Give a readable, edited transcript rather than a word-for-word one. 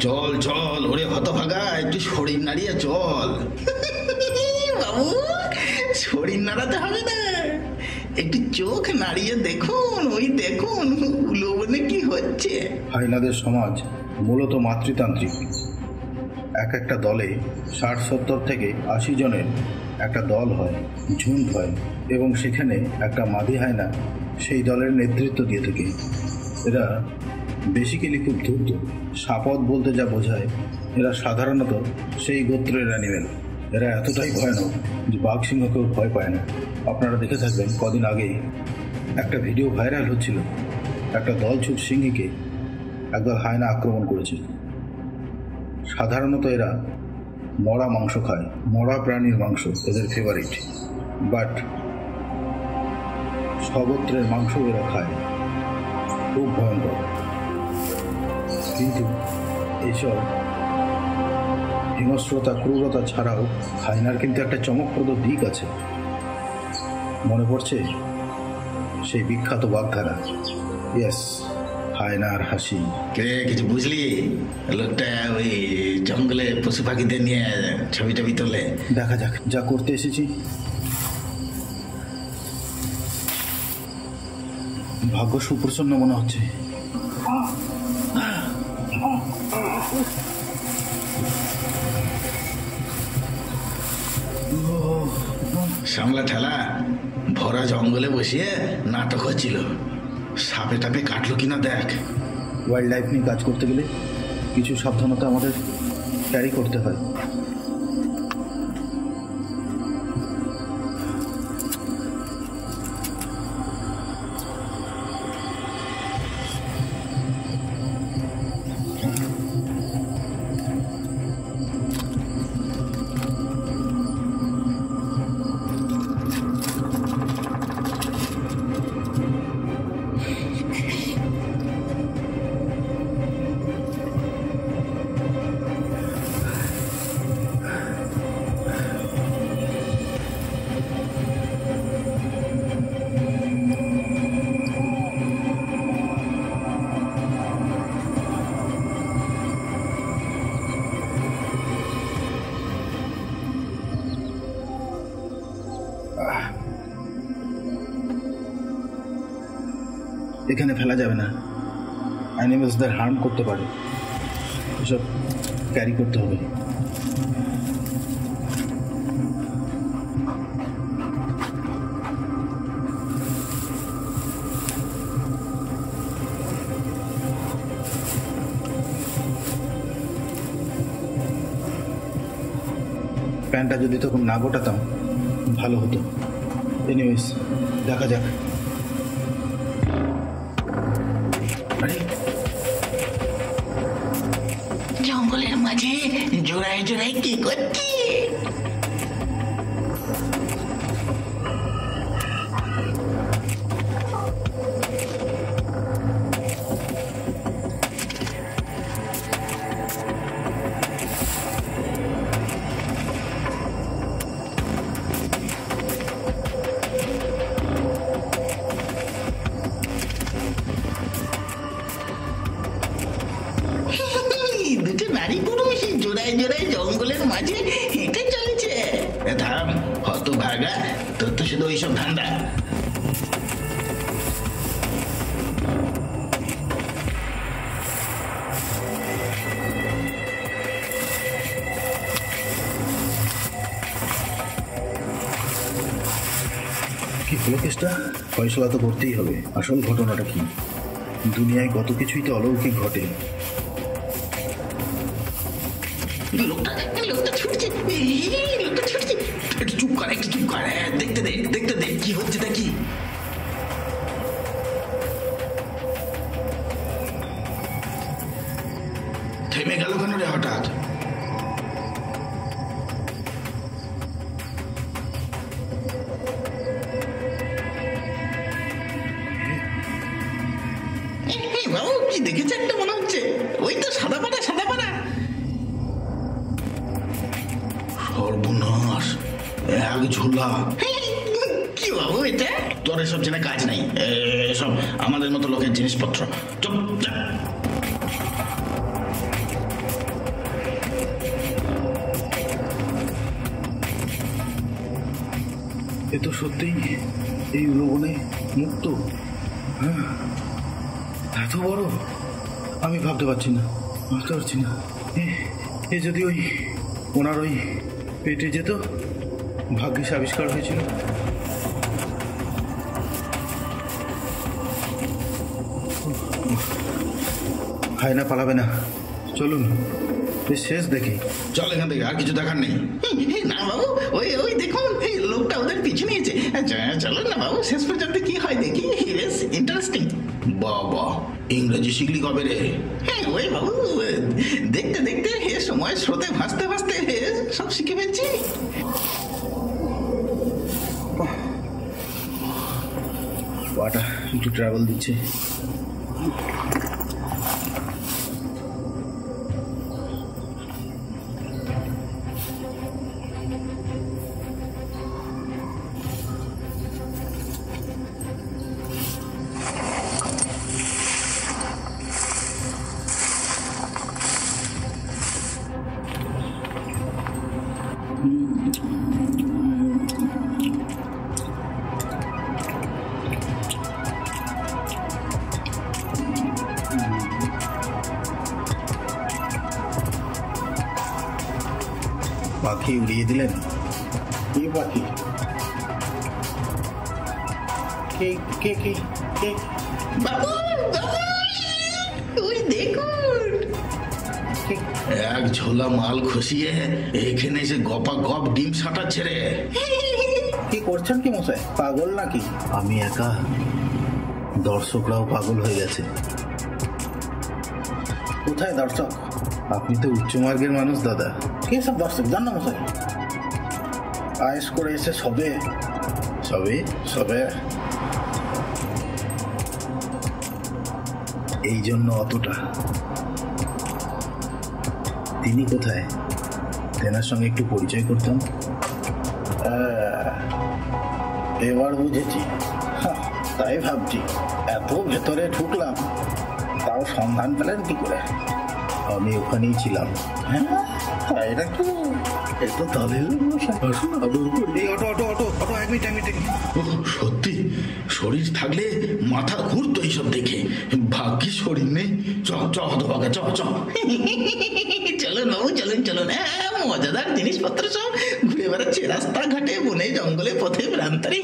চল চল ওরে হতভাগা, একটু শরীর নাড়িয়ে চল। বাবু, শরীর নাড়াতে হবে না, একটু চোখ নাড়িয়ে দেখুন, ওই দেখুন লবণে কি হচ্ছে। হাইনাদের সমাজ মূলত মাতৃতান্ত্রিক। এক একটা দলে 60-70 থেকে 80 জনের একটা দল হয়, ঝুন্ড হয়, এবং সেখানে একটা মাদি হায়না সেই দলের নেতৃত্ব দিয়ে থাকে। এরা বেসিক্যালি খুব ধূর্ত। সাপদ বলতে যা বোঝায়, এরা সাধারণত সেই গোত্রের অ্যানিমেল। এরা এতটাই ভয়ানক যে বাঘ সিংহকেও ভয় পায় না। আপনারা দেখে থাকবেন, কদিন আগেই একটা ভিডিও ভাইরাল হচ্ছিল, একটা দলছুট সিংহীকে একদল হায়না আক্রমণ করেছে। সাধারণত এরা মরা মাংস খায়, মরা প্রাণীর মাংস এদের ফেভারিট, বাট সগোত্রের মাংস এরা খায়, খুব ভয়ঙ্কর। কিন্তু এইসব হিংস্রতা, ক্রূরতা ছাড়াও হায়নার কিন্তু একটা চমকপ্রদ দিক আছে। মনে পড়ছে সেই বিখ্যাত বাগধারা, ইয়েস, হায়নার হাসি। কে কিছু বুঝলি? লোকটা ওই জঙ্গলে পশু পাখিদের নিয়ে ছবি টবি তোলে। দেখা যাক, যা করতে এসেছি। ভাগ্য সুপ্রসন্ন মনে হচ্ছে। সামলা ঠেলা, ভরা জঙ্গলে বসিয়ে নাটক হচ্ছিল। সাপে টাপে কাটলো কিনা দেখ। ওয়াইল্ড লাইফ নিয়ে কাজ করতে গেলে কিছু সাবধানতা আমাদের ক্যারি করতে হয়। এখানে ফেলা যাবে না, অ্যানিমেলসদের হার্ম করতে পারে, এসব ক্যারি করতে হবে। প্যান্টটা যদি তখন না গোটাতাম ভালো হতো। এনিওয়েজ, দেখা যাক। জঙ্গলের মাঝে জোড়ায় জোড়ায় কি করছি? দুটো নারী পুরুষ জোড়ায় জোড়ায় জঙ্গলের মাঝে হেঁটে চলেছে। থাম হতভাগা, তোর তো শুধু ওইসব ধান্দা। কি হলো কেসটা? ফয়সলা তো করতেই হবে। আসল ঘটনাটা কি? দুনিয়ায় কত কিছুই তো অলৌকিক ঘটে। লোকটা ছুটছে, লোকটা ছুটছে। একটু চুপ কর, একটু চুপ কর, দেখতে দে, দেখতে দে কি হচ্ছে দেখি। থেমে গেল কেন রে হঠাৎ? বাবু কি দেখেছে একটা মনে হচ্ছে, ওই তো সাদা পাড়া সাদা পাড়া। সর্বনাশ, এক ঝোলা। কি বাবু এটা? তোর এসব জেনে কাজ নাই, এসব আমাদের মতো লোকের জিনিসপত্র। চুপ যা। এ তো সত্যিই এই উলবনে মুক্ত। হ্যাঁ, এত বড় আমি ভাবতে পারছি না, বুঝতে পারছি না। এ যদি ওই ওনার ওই পেটে যেত, ভাগ্যিস আবিষ্কার হয়েছিল। হায়না পালাবে না, চলুন শেষ দেখি। চল এখান থেকে, আর কিছু দেখার নেই। না বাবু, ওই ওই দেখুন এই লোকটা ওদের পিছু নিয়েছে। চলো না বাবু, শেষ পর্যন্ত কি হয় দেখি, বেশ ইন্টারেস্টিং। বাবা, ইংরেজি শিখলি কবে রে? হ্যাঁ ওই বাবু, দেখতে দেখতে সময় স্রোতে ভাসতে ভাসতে সব শিখে ফেলছি। পাটা একটু ট্রাভেল দিচ্ছে। পাখি উড়িয়ে দিলেন। কি পাখি? কে কে কে কে? বাবু বাবু, ওই দেখুন এক ঝোলা মাল খুশিয়ে এখানে এসে গপা গপ ডিম সাঁটাচ্ছে রে। কি করছেন কি মশাই, পাগল নাকি? আমি একা, দর্শকরাও পাগল হয়ে গেছে। কোথায় দর্শক? আপনি তো উচ্চমার্গের মানুষ দাদা। কে সব দর্শক জান না মশাই? আয়েস করে এসে সবে সবে সবে এই জন্য অতটা। তিনি কোথায়? তেনার সঙ্গে একটু পরিচয় করতাম। এবার বুঝেছি। তাই ভাবছি এত ভেতরে ঢুকলাম, তাও সন্ধান পেলেন কি করে? আমি ওখানেই ছিলাম। হ্যাঁ তাই নাকি? এত তাদের সত্যি শরীর থাকলে মাথা ঘুরতো এইসব দেখে। ভাগ্যে শরীর নেই। চ চ হতভাগা, চ চ। চলুন বাবু, চলুন চলুন। মজাদার জিনিসপত্র সব ঘুরে বেড়াচ্ছে রাস্তাঘাটে, বনে জঙ্গলে, পথে প্রান্তরে।